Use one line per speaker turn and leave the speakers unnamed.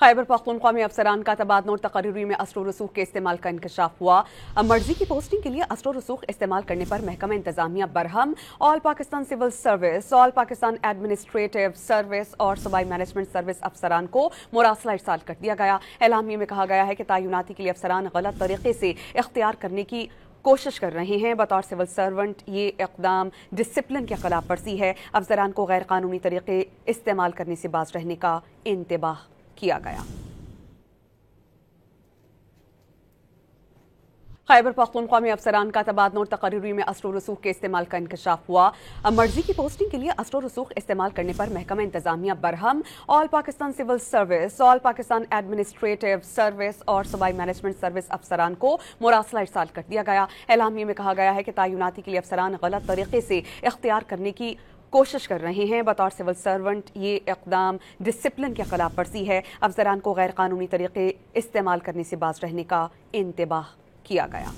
खैबर पख्तूनख्वा में अफसरान का तबादला और तकरीरी में असर रसूख के इस्तेमाल का इंकशाफ हुआ। मर्जी की पोस्टिंग के लिए असर रसूख इस्तेमाल करने पर महकमा इंतजामिया बरहम, all Pakistan civil service, all Pakistan administrative service और सूबाई मैनेजमेंट सर्विस अफसरान को मुरासला इरसाल कर दिया गया। एलामिया में कहा गया है कि तयनाती के लिए अफसरान गलत तरीके से इख्तियार करने की कोशिश कर रहे हैं। बतौर सिविल सर्वेंट ये इक़दाम डिसिप्लिन की खिलाफ वर्जी है। अफसरान को गैर कानूनी तरीके इस्तेमाल करने से बाज रहने का इंतबाह किया गया। खैबर पख्तूनख्वा में अफसरान का तबादला और तकरीरी में असर रसूख के इस्तेमाल का इंकशाफ हुआ। मर्जी की पोस्टिंग के लिए असर रसूख इस्तेमाल करने पर महकमा इंतजामिया बरहम, all Pakistan civil service, all Pakistan administrative service और सूबाई मैनेजमेंट सर्विस अफसरान को मुरासला इरसाल कर दिया गया। एलामिया में कहा गया है कि तयनाती के लिए अफसरान गलत तरीके से इख्तियार करने की कोशिश कर रहे हैं। बतौर सिविल सर्वेंट ये इक़दाम डिसिप्लिन की खिलाफ वर्जी है। अफसरान को गैर कानूनी तरीके इस्तेमाल करने से बाज रहने का इंतबाह किया गया।